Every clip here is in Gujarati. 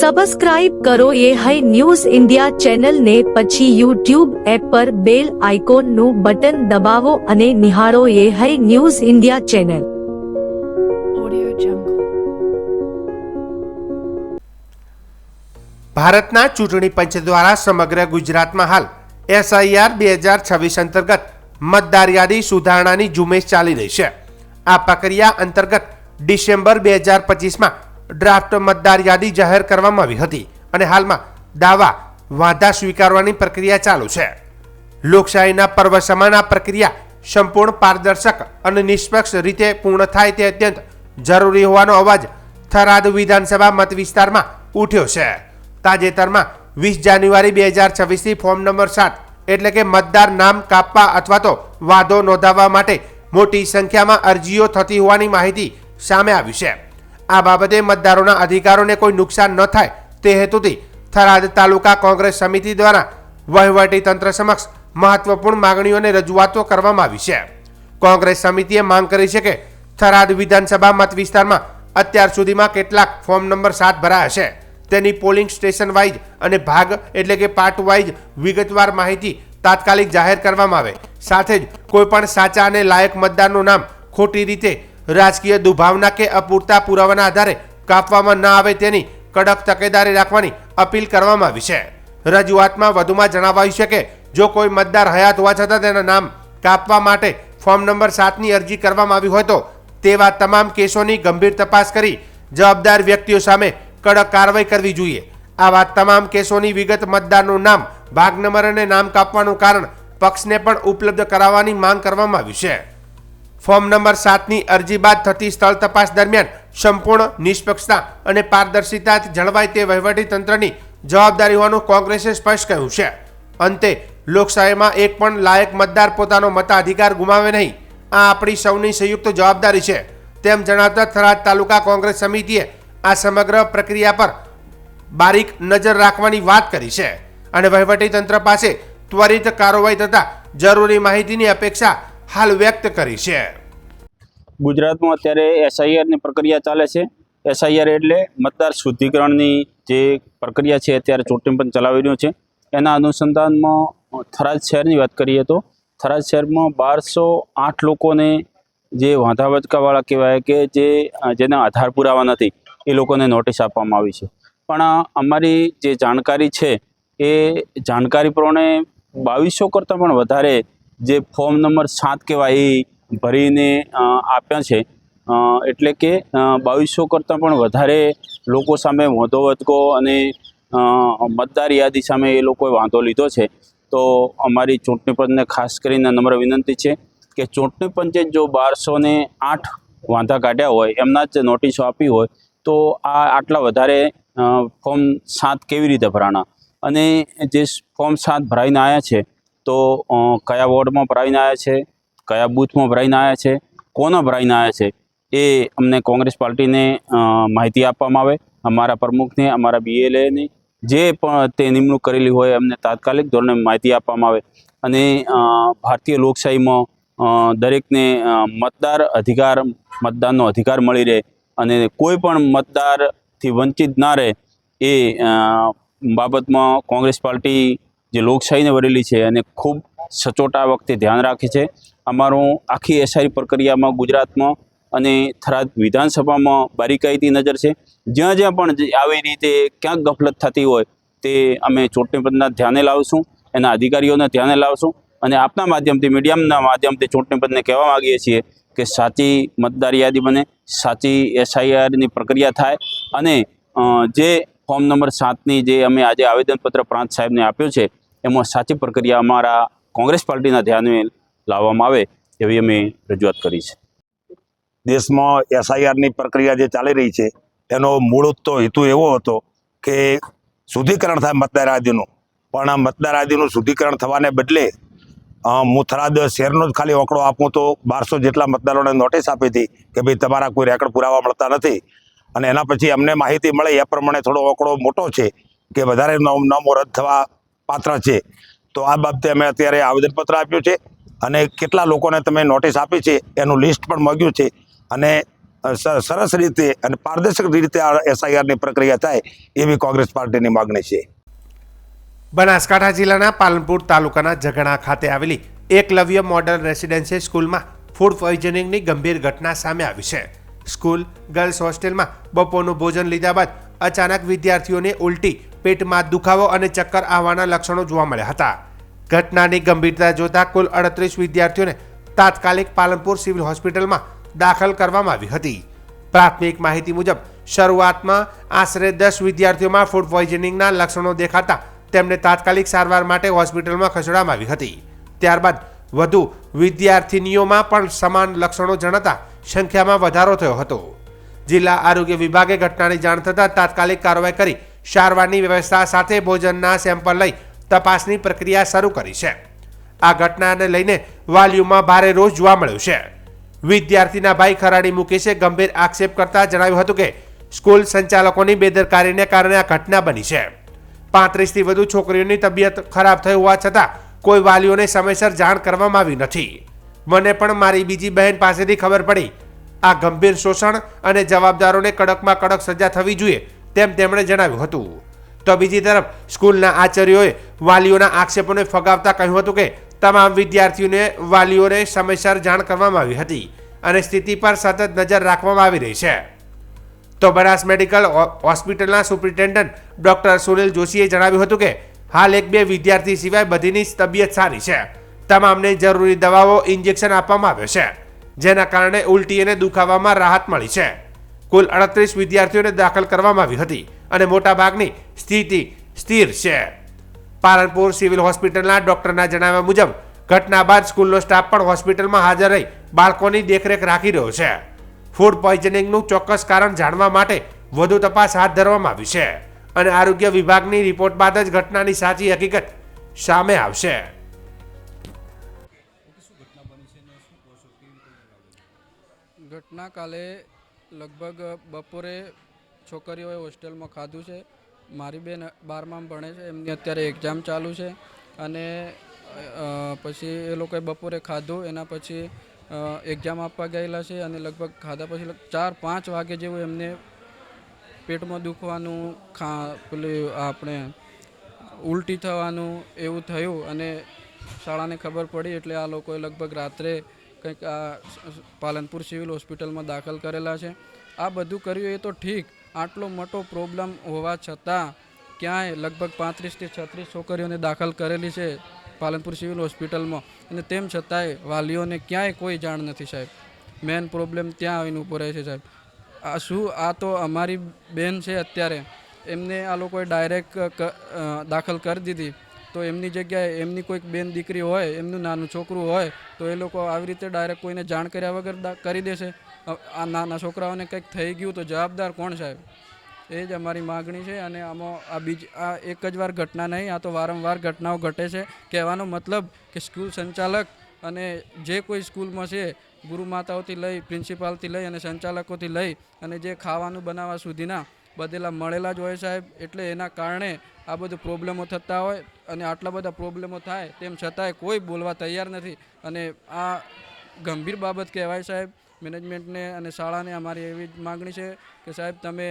સબસ્ક્રાઇબ કરો ये है न्यूज़ इंडिया चैनल ने પછી YouTube એપ પર બેલ આઇકોનનું બટન દબાવો અને નિહાળો ये है न्यूज़ इंडिया चैनल। ભારતના ચૂંટણી પંચ દ્વારા સમગ્ર ગુજરાતમાં હાલ SIR 2026 અંતર્ગત મતદાર યાદી સુધારણાની ઝુંબેશ ચાલી રહી છે। આ પ્રક્રિયા અંતર્ગત ડિસેમ્બર 2025માં ડ્રાફ્ટ મતદાર યાદી જાહેર કરવામાં આવી હતી અને હાલમાં દાવા વાંધા સ્વીકારવાની પ્રક્રિયા ચાલુ છે। લોકશાહીના પર્વ સમાન આ પ્રક્રિયા સંપૂર્ણ પારદર્શક અને નિષ્પક્ષ રીતે પૂર્ણ થાય તે અત્યંત જરૂરી હોવાનો અવાજ થરાદ વિધાનસભા મત વિસ્તારમાં ઉઠ્યો છે। તાજેતરમાં 20 જાન્યુઆરી 2026થી ફોર્મ નંબર 7 એટલે કે મતદાર નામ કાપવા અથવા તો વાંધો નોંધાવવા માટે મોટી સંખ્યામાં અરજીઓ થતી હોવાની માહિતી સામે આવી છે। આ બાબતે મતદારોના અધિકારોને કોઈ નુકસાન ન થાય તે હેતુથી થરાદ તાલુકા કોંગ્રેસ સમિતિ દ્વારા વહીવટી તંત્ર સમક્ષ મહત્વપૂર્ણ માંગણીઓને રજૂઆતો કરવામાં આવી છે। કોંગ્રેસ સમિતિએ માંગ કરી છે કે થરાદ વિધાનસભા મત વિસ્તારમાં અત્યાર સુધીમાં કેટલાક ફોર્મ નંબર 7 ભરાયા છે તેની પોલિંગ સ્ટેશન વાઇઝ અને ભાગ એટલે કે પાર્ટ વાઇઝ વિગતવાર માહિતી તાત્કાલિક જાહેર કરવામાં આવે। સાથે જ કોઈ પણ સાચા અને લાયક મતદારનું નામ ખોટી રીતે રાજકીય દુભાવના કે અપૂરતા પુરાવાના આધારે કાપવામાં ન આવે તેની કડક તકેદારી રાખવાની અપીલ કરવામાં આવી છે। રજૂઆતમાં વધુમાં જણાવાયું છે કે જો કોઈ મતદાર હયાત હોવા છતાં તેના નામ કાપવા માટે ફોર્મ નંબર 7ની અરજી કરવામાં આવી હોય તો તેવા તમામ કેસોની ગંભીર તપાસ કરી જવાબદાર વ્યક્તિઓ સામે કડક કાર્યવાહી કરવી જોઈએ। આવા તમામ કેસોની વિગત મતદારનું નામ ભાગ નંબર અને નામ કાપવાનું કારણ પક્ષને પણ ઉપલબ્ધ કરાવવાની માંગ કરવામાં આવી છે। ફોર્મ નંબર 7ની અરજી બાદ થતી સ્થળ તપાસ દરમિયાન સંપૂર્ણ નિષ્પક્ષતા અને પારદર્શિતા જળવાય તે વહીવટી તંત્રની જવાબદારી હોવાનું કોંગ્રેસે સ્પષ્ટ કહ્યું છે। અંતે લોકશાહીમાં એક પણ લાયક મતદાર પોતાનો મતાધિકાર ગુમાવે નહીં, આ આપણી સૌની સંયુક્ત જવાબદારી છે તેમ જણાવતા થરાદ તાલુકા કોંગ્રેસ સમિતિએ આ સમગ્ર પ્રક્રિયા પર બારીક નજર રાખવાની વાત કરી છે અને વહીવટી તંત્ર પાસે ત્વરિત કાર્યવાહી તથા જરૂરી માહિતીની અપેક્ષા હાલ વ્યક્ત કરી છે। ગુજરાતમાં અત્યારે SIRની પ્રક્રિયા ચાલે છે। SIR એટલે મતદાર શુદ્ધિકરણની જે પ્રક્રિયા છે અત્યારે ચૂંટણી પંચ ચલાવી રહ્યું છે। એના અનુસંધાનમાં થરાદ શહેરની વાત કરીએ તો થરાદ શહેરમાં 1208 લોકોને જે વાંધા વચકાવાળા કહેવાય કે જેના આધાર પુરાવા નથી એ લોકોને નોટિસ આપવામાં આવી છે। પણ અમારી જે જાણકારી છે એ જાણકારી પ્રમાણે 2200 કરતાં પણ વધારે જે ફોર્મ નંબર 7 કહેવાય એ ભરીને આપ્યા છે। એટલે કે 2200 કરતાં પણ વધારે લોકો સામે વાંધો વચકો અને મતદાર યાદી સામે એ લોકોએ વાંધો લીધો છે। તો અમારી ચૂંટણી પંચને ખાસ કરીને નમ્ર વિનંતી છે કે ચૂંટણી પંચે જો 1208 વાંધા કાઢ્યા હોય એમના જ નોટિસો આપી હોય તો આટલા વધારે ફોર્મ 7 કેવી રીતે ભરાણા અને જે ફોર્મ 7 ભરાઈને આવ્યા છે તો કયા વોર્ડમાં ભરાઈને આવ્યા છે, કયા બૂથમાં ભરાઈને આવ્યા છે, કોના ભરાઈને આવ્યા છે એ અમને કોંગ્રેસ પાર્ટીને માહિતી આપવામાં આવે। અમારા પ્રમુખને, અમારા BLAને જે પણ તે નિમણૂક કરેલી હોય એમને તાત્કાલિક ધોરણે માહિતી આપવામાં આવે અને ભારતીય લોકશાહીમાં દરેકને મતદાનનો અધિકાર મળી રહે અને કોઈ પણ મતદારથી વંચિત ના રહે એ બાબતમાં કોંગ્રેસ પાર્ટી જે લોકશાહીને વરેલી છે અને ખૂબ સચોટ આ વખતે ધ્યાન રાખે છે। અમારું આખી SIR પ્રક્રિયામાં ગુજરાતમાં અને થરાદ વિધાનસભામાં બારીકાઈથી નજર છે। જ્યાં જ્યાં પણ આવી રીતે ક્યાંક ગફલત થતી હોય તે અમે ચૂંટણી પંચના ધ્યાને લાવશું, એના અધિકારીઓને ધ્યાને લાવશું અને આપના માધ્યમથી, મીડિયાના માધ્યમથી ચૂંટણી પંચને કહેવા માગીએ છીએ કે સાચી મતદાર યાદી બને, સાચી SIRની પ્રક્રિયા થાય અને જે ફોર્મ નંબર 7ની જે અમે આજે આવેદનપત્ર પ્રાંત સાહેબને આપ્યું છે એમાં સાચી પ્રક્રિયા અમારા કોંગ્રેસ પાર્ટીના ધ્યાને લાવવામાં આવે એવી અમે રજૂઆત કરી છે। દેશમાં SIRની પ્રક્રિયા જે ચાલી રહી છે એનો મૂળ તો હેતુ એવો હતો કે શુદ્ધિકરણ થાય મતદાર યાદીનું, પણ આ મતદાર યાદીનું શુદ્ધિકરણ થવાને બદલે હું થરાદ શહેરનો જ ખાલી આંકડો આપું તો 1200 જેટલા મતદારોને નોટિસ આપી હતી કે ભાઈ તમારા કોઈ રેકર્ડ પુરાવા મળતા નથી અને એના પછી અમને માહિતી મળે એ પ્રમાણે થોડો આંકડો મોટો છે કે વધારે નામો રદ થવા પાત્ર છે। તો આ બાબતે અમે અત્યારે આવેદનપત્ર આપ્યું છે અને કેટલા લોકોને તમે નોટિસ આપી છે એનું લિસ્ટ પણ માંગ્યું છે અને સરસ રીતે અને પારદર્શક રીતે આ એસઆઈઆરની પ્રક્રિયા થાય એવી કોંગ્રેસ પાર્ટીની માગણી છે. બનાસકાંઠા જિલ્લાના પાલનપુર તાલુકાના ઝઘણા ખાતે આવેલી એકલવ્ય મોડલ રેસિડેન્શિયલ સ્કૂલમાં ફૂડ પોઈઝનિંગની ગંભીર ઘટના સામે આવી છે. સ્કૂલ ગર્લ્સ હોસ્ટેલમાં બપોરનું ભોજન લીધા બાદ અચાનક વિદ્યાર્થીઓને ઉલટી, પેટમાં દુખાવો અને ચક્કર આવવાના લક્ષણો જોવા મળ્યા હતા. ઘટનાની ગંભીરતા જોતા કુલ 38 વિદ્યાર્થીઓને તાત્કાલિક પાલનપુર સિવિલ હોસ્પિટલમાં દાખલ કરવામાં આવી હતી. પ્રાથમિક માહિતી મુજબ શરૂઆતમાં આશરે 10 વિદ્યાર્થીઓમાં ફૂડ પોઈઝનિંગના લક્ષણો દેખાતા તેમને તાત્કાલિક સારવાર માટે હોસ્પિટલમાં ખસેડવામાં આવી હતી. ત્યારબાદ વધુ વિદ્યાર્થિનીઓમાં પણ સમાન લક્ષણો જણાતા સંખ્યામાં વધારો થયો હતો. જિલ્લા આરોગ્ય વિભાગે ઘટનાની જાણ થતાં તાત્કાલિક કાર્યવાહી કરી સારવારની વ્યવસ્થા સાથે ભોજનના સેમ્પલ લઈ તપાસની પ્રક્રિયા શરૂ કરી છે. આ ઘટનાને લઈને વાલીઓમાં ભારે રોષ જોવા મળ્યો છે. વિદ્યાર્થીના ભાઈ ખરાડી મુકેશે ગંભીર આક્ષેપ કરતા જણાવ્યું હતું કે સ્કૂલ સંચાલકોની બેદરકારીને કારણે આ ઘટના બની છે. 35થી વધુ છોકરીઓની તબિયત ખરાબ થઈ હોવા છતાં કોઈ વાલીઓને સમયસર જાણ કરવામાં આવી નથી. મને પણ મારી બીજી બહેન પાસેથી ખબર પડી. આ ગંભીર શોષણ અને જવાબદારોને કડકમાં કડક સજા થવી જોઈએ તેમ તેમણે જણાવ્યું હતું. તો બીજી તરફ સ્કૂલના આચાર્યોએ વાલીઓના આક્ષેપોને ફગાવતા કહ્યું હતું કે તમામ વિદ્યાર્થીઓને વાલીઓને સમયસર જાણ કરવામાં આવી હતી અને સ્થિતિ પર સતત નજર રાખવામાં આવી રહી છે. તો બનાસ મેડિકલ હોસ્પિટલના સુપ્રિન્ટેન્ડન્ટ ડોક્ટર સુનિલ જોશીએ જણાવ્યું હતું કે હાલ 1-2 વિદ્યાર્થી સિવાય બધીની તબિયત સારી છે. તમામને જરૂરી દવાઓ, ઇન્જેક્શન આપવામાં આવ્યો છે, જેના કારણે ઉલટી અને દુખાવામાં રાહત મળી છે. કુલ 38 વિદ્યાર્થીઓને દાખલ કરવામાં આવી હતી અને મોટાભાગની સ્થિતિ સ્થિર છે. પાલનપુર સિવિલ હોસ્પિટલના ડોક્ટરના જણાવ્યા મુજબ ઘટના બાદ સ્કૂલનો સ્ટાફ પણ હોસ્પિટલમાં હાજર રહી બાળકોની દેખરેખ રાખી રહ્યો છે. ફૂડ પોઈઝનિંગનું ચોક્કસ કારણ જાણવા માટે વધુ તપાસ હાથ ધરવામાં આવી છે અને આરોગ્ય વિભાગની રિપોર્ટ બાદ જ ઘટનાની સાચી હકીકત સામે આવશે. ઘટના કાલે લગભગ બપોરે છોકરીઓએ હોસ્ટેલમાં ખાધું છે. મારી બેન 12માં ભણે છે, એમની અત્યારે એક્ઝામ ચાલુ છે અને પછી એ લોકોએ બપોરે ખાધું. એના પછી એક્ઝામ આપવા ગયેલા છે અને લગભગ ખાધા પછી 4-5 વાગે જેવું એમને પેટમાં દુખવાનું, પેલું આપણે ઉલટી થવાનું એવું થયું અને શાળાને ખબર પડી એટલે આ લોકોએ લગભગ રાત્રે કંઈક આ પાલનપુર સિવિલ હોસ્પિટલમાં દાખલ કરેલા છે. આ બધું કર્યું એ તો ઠીક, આટલો મોટો પ્રોબ્લેમ હોવા છતાં ક્યાંય લગભગ 35થી 36 છોકરીઓને દાખલ કરેલી છે પાલનપુર સિવિલ હોસ્પિટલમાં અને તેમ છતાંય વાલીઓને ક્યાંય કોઈ જાણ નથી સાહેબ. મેન પ્રોબ્લેમ ત્યાં આવીને ઊભો રહે છે સાહેબ. આ શું, આ તો અમારી બેન છે અત્યારે, એમને આ લોકોએ ડાયરેક્ટ દાખલ કરી દીધી. તો એમની જગ્યાએ એમની કોઈક બેન દીકરી હોય, એમનું નાનું છોકરું હોય તો એ લોકો આવી રીતે ડાયરેક્ટ કોઈને જાણ કર્યા વગર કરી દેશે. આ નાના છોકરાઓને કંઈક થઈ ગયું તો જવાબદાર કોણ સાહેબ? એ જ અમારી માગણી છે. અને આમાં આ એક જ વાર ઘટના નહીં, આ તો વારંવાર ઘટનાઓ ઘટે છે. કહેવાનો મતલબ કે સ્કૂલ સંચાલક અને જે કોઈ સ્કૂલમાં છે, ગુરુ માતાઓથી લઈ, પ્રિન્સિપાલથી લઈ અને સંચાલકોથી લઈ અને જે ખાવાનું બનાવવા સુધીના બધેલા મળેલા જ હોય સાહેબ. એટલે એના કારણે આ બધું પ્રોબ્લેમો થતા હોય અને આટલા બધા પ્રોબ્લેમો થાય તેમ છતાંય કોઈ બોલવા તૈયાર નથી અને આ ગંભીર બાબત કહેવાય સાહેબ. મેનેજમેન્ટને અને શાળાને અમારી એવી જ માગણી છે કે સાહેબ તમે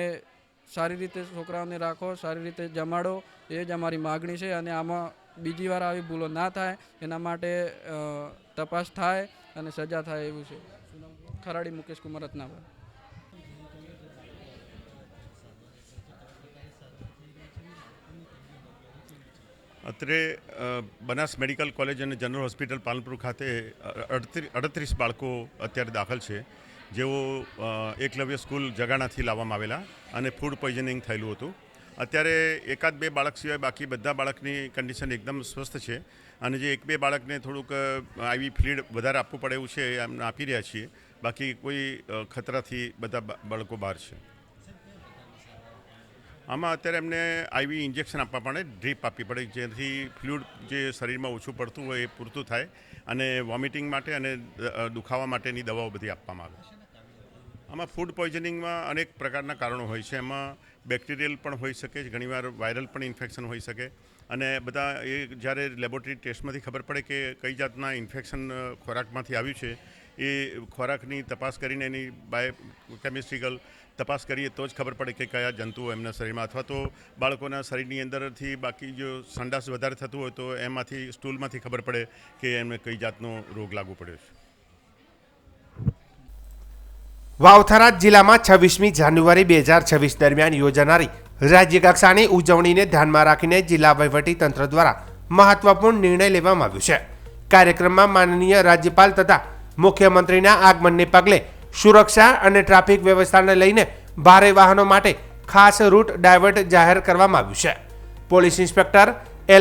સારી રીતે છોકરાઓને રાખો, સારી રીતે જમાડો, એ જ અમારી માગણી છે. અને આમાં બીજી વાર આવી ભૂલો ના થાય એના માટે તપાસ થાય અને સજા થાય એવું છે. ખરાડી મુકેશ કુમાર રત્નાભાઈ. અત્રે બનાસ મેડિકલ કોલેજ અને જનરલ હોસ્પિટલ પાલનપુર ખાતે 38 બાળકો અત્યારે દાખલ છે, જેઓ એકલવ્ય સ્કૂલ જગાણાથી લાવવામાં આવેલા અને ફૂડ પોઈઝનિંગ થયેલું હતું. અત્યારે 1-2 બાળક સિવાય બાકી બધા બાળકની કન્ડિશન એકદમ સ્વસ્થ છે અને જે 1-2 બાળકને થોડુંક આવી ફ્લુઇડ વધારે આપવું પડે એવું છે એમને આપી રહ્યા છીએ. બાકી કોઈ ખતરાથી બધા બાળકો બહાર છે. આમાં અત્યારે એમને આઈવી ઇન્જેક્શન આપવા પડે, ડ્રીપ આપવી પડે, જેથી ફ્લુઇડ જે શરીરમાં ઓછું પડતું હોય એ પૂરતું થાય અને વોમિટિંગ માટે અને દુખાવા માટેની દવાઓ બધી આપવામાં આવે. આમાં ફૂડ પોઈઝનિંગમાં અનેક પ્રકારના કારણો હોય છે. એમાં બેક્ટેરિયલ પણ હોઈ શકે, ઘણીવાર વાયરલ પણ ઇન્ફેક્શન હોઈ શકે અને બધા એ જ્યારે લેબોરેટરી ટેસ્ટમાંથી ખબર પડે કે કઈ જાતના ઇન્ફેક્શન ખોરાકમાંથી આવ્યું છે એ ખોરાકની તપાસ કરીને એની બાયોકેમિસ્ટ્રિકલ તપાસ કરીએ તો જ ખબર પડે કે કયા જંતુઓ એમના શરીરમાં, અથવા તો બાળકોના શરીરની અંદરથી બાકી જો સંડાસ વધારે થતું હોય તો એમાંથી સ્ટૂલમાંથી ખબર પડે કે એમને કઈ જાતનો રોગ લાગુ પડ્યો છે. વાવથરા જિલ્લામાં 26મી જાન્યુઆરી 2026 દરમિયાન યોજાનારી રાજ્યકક્ષાની ઉજવણીને ધ્યાનમાં રાખીને જિલ્લા વહીવટીતંત્ર દ્વારા મહત્વપૂર્ણ નિર્ણય લેવામાં આવ્યો છે. કાર્યક્રમમાં માનનીય રાજ્યપાલ તથા મુખ્યમંત્રીના આગમનને પગલે સુરક્ષા અને ટ્રાફિક વ્યવસ્થાને લઈને ભારે વાહનો માટે ખાસ રૂટ ડાયવર્ટ જાહેર કરવામાં આવ્યું છે. પોલીસ ઇન્સ્પેક્ટર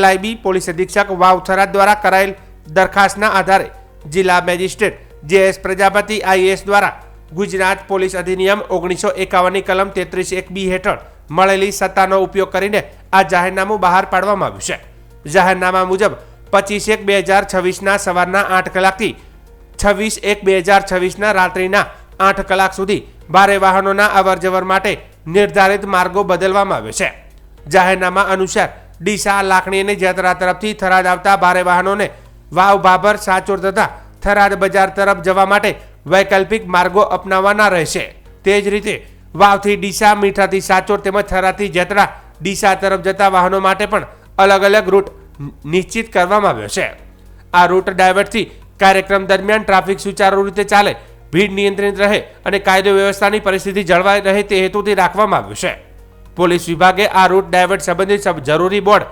LIB પોલીસ અધિક્ષક વાવથરા દ્વારા કરાયેલ દરખાસ્તના આધારે જિલ્લા મેજિસ્ટ્રેટ JS પ્રજાપતિ IAS દ્વારા ગુજરાત પોલીસ અધિનિયમ 1951ની કલમ 33(1)B હેઠળ મળેલી સત્તાનો ઉપયોગ કરીને આ જાહેરનામું બહાર પાડવામાં આવ્યું છે. જાહેરનામા મુજબ 25/1/2026ના સવારના 8 કલાકથી 26/1/2026ના રાત્રિના 8 કલાક સુધી ભારે વાહનોના અવરજવર માટે નિર્ધારિત માર્ગો બદલવામાં આવ્યો છે. જાહેરનામા અનુસાર ડીસા, લાખણી અને જેતરા તરફથી થરાદ આવતા ભારે વાહનોને વાવ, ભાભર, સાચોર તથા થરાદ બજાર તરફ જવા માટે વૈકલ્પિક માર્ગો અપનાવવાના રહેશે. તે જ રીતે વાવથી ડીસા, મીઠાથી સાચોર તેમજ થરાદથી જેતરા ડીસા તરફ જતા વાહનો માટે પણ અલગ અલગ રૂટ નિશ્ચિત કરવામાં આવ્યો છે. આ રૂટ ડાયવર્ટથી કાર્યક્રમ દરમિયાન ટ્રાફિક સુચારુ રીતે ચાલે, ભીડ નિયંત્રિત રહે અને કાયદો વ્યવસ્થાની પરિસ્થિતિ જળવાઈ રહે તે હેતુથી રાખવામાં આવ્યું છે. પોલીસ વિભાગે આ રૂટ ડાયવર્ટ સંબંધિત જરૂરી બોર્ડ,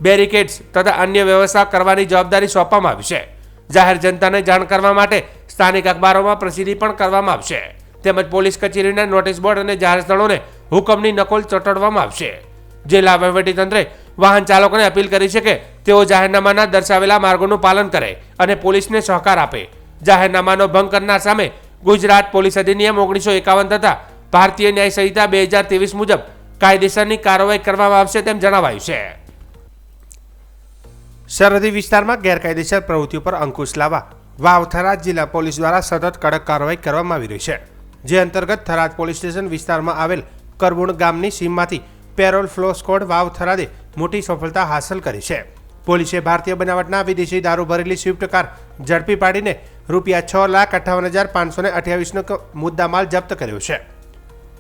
બેરિકેડ્સ તથા અન્ય વ્યવસ્થા કરવાની જવાબદારી સોંપવામાં આવી છે. જાહેર જનતાને જાણ કરવા માટે સ્થાનિક અખબારોમાં પ્રસિદ્ધિ પણ કરવામાં આવશે. તેમજ પોલીસ કચેરીના નોટિસ બોર્ડ અને જાહેર સ્થળોને હુકમની નકલ ચોંટાડવામાં આવશે. જિલ્લા વહીવટીતંત્રે વાહન ચાલકોને અપીલ કરી છે કે તેઓ જાહેરનામાના દર્શાવેલા માર્ગોનું પાલન કરે અને પોલીસને સહકાર આપે. જાહેરનામાનો ભંગ કરનાર સામે ગુજરાત પોલીસ અધિનિયમ 1951 તથા ભારતીય ન્યાય સંહિતા 2023 મુજબ કાયદેસરની કાર્યવાહી કરવામાં આવશે તેમ જણાવાયું છે. સરહદી વિસ્તારમાં ગેરકાયદેસર પ્રવૃત્તિઓ પર અંકુશ લાવવા વાવથરા જિલ્લા પોલીસ દ્વારા સતત કડક કાર્યવાહી કરવામાં આવી રહી છે. જે અંતર્ગત થરાદ પોલીસ સ્ટેશન વિસ્તારમાં આવેલ કરબુણ ગામની સીમમાંથી પેરોલ ફ્લો સ્કોડ વાવથરાદે મોટી સફળતા હાંસલ કરી છે. પોલીસે ભારતીય બનાવટના વિદેશી દારૂ ભરેલી સ્વિફ્ટ કાર ઝડપી પાડીને ₹6,58,528નો મુદ્દામાલ જપ્ત કર્યો છે.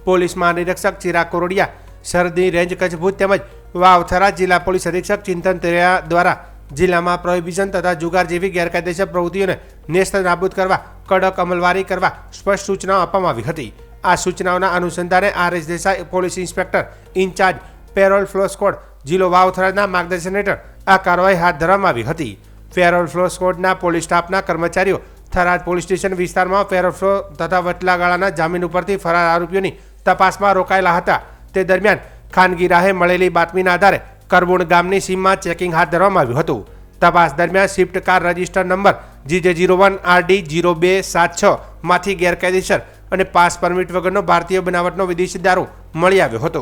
પોલીસ મહાનિરીક્ષક ચિરાગ કોરડિયા, સરહદી રેન્જ કચ્છ ભુજ તેમજ વાવથરા જિલ્લા પોલીસ અધિક્ષક ચિંતન તેરિયા દ્વારા જિલ્લામાં પ્રોહિબિશન તથા જુગાર જેવી ગેરકાયદેસર પ્રવૃત્તિઓને નેસ્ત નાબૂદ કરવા કડક અમલવારી કરવા સ્પષ્ટ સૂચનાઓ આપવામાં આવી હતી. આ સૂચનાઓના અનુસંધાને RS Desai police inspector in charge parole furlough squad જિલ્લો વાવથરાના માર્ગદર્શન હેઠળ આ કાર્યવાહી હાથ ધરવામાં આવી હતી. પેરોલ ફ્લો સ્કોડના પોલીસ સ્ટાફના કર્મચારીઓ થરાદ પોલીસ સ્ટેશન વિસ્તારમાં પેરોલ ફ્લો તથા વટલાગાળાના જામીન ઉપરથી ફરાર આરોપીઓની તપાસમાં રોકાયેલા હતા. તે દરમિયાન ખાનગી રાહે મળેલી બાતમીના આધારે કરબુણ ગામની સીમમાં ચેકિંગ હાથ ધરવામાં આવ્યું હતું. તપાસ દરમિયાન Swift car register number GJ01RD0276 માંથી ગેરકાયદેસર અને પાસ પરમિટ વગરનો ભારતીય બનાવટનો વિદેશી દારૂ મળી આવ્યો હતો.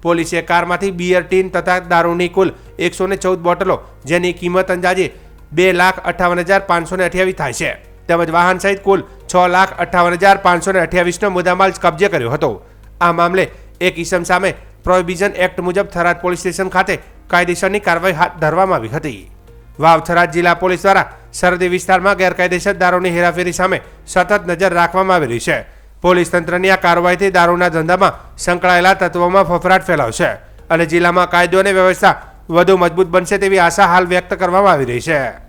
પોલીસે કારમાંથી બિયર ટીન તથા દારૂની કુલ 114 બોટલો જેની કિંમત અંદાજે ₹2,58,528 થાય છે તેમજ વાહન સહિત કુલ ₹6,58,528નો મુદ્દામાલ કબજે કર્યો હતો. આ મામલે એક ઇસમ સામે પ્રોહિબિશન એક્ટ મુજબ થરાદ પોલીસ સ્ટેશન ખાતે કાયદેસરની કાર્યવાહી હાથ ધરવામાં આવી હતી. વાવથરા જિલ્લા પોલીસ દ્વારા સરહદી વિસ્તારમાં ગેરકાયદેસર દારૂની હેરાફેરી સામે સતત નજર રાખવામાં આવી રહી છે. પોલીસ તંત્રની આ કાર્યવાહીથી દારૂના ધંધામાં સંકળાયેલા તત્વોમાં ફફડાટ ફેલાવશે અને જિલ્લામાં કાયદો અને વ્યવસ્થા વધુ મજબૂત બનશે તેવી આશા હાલ વ્યક્ત કરવામાં આવી રહી છે.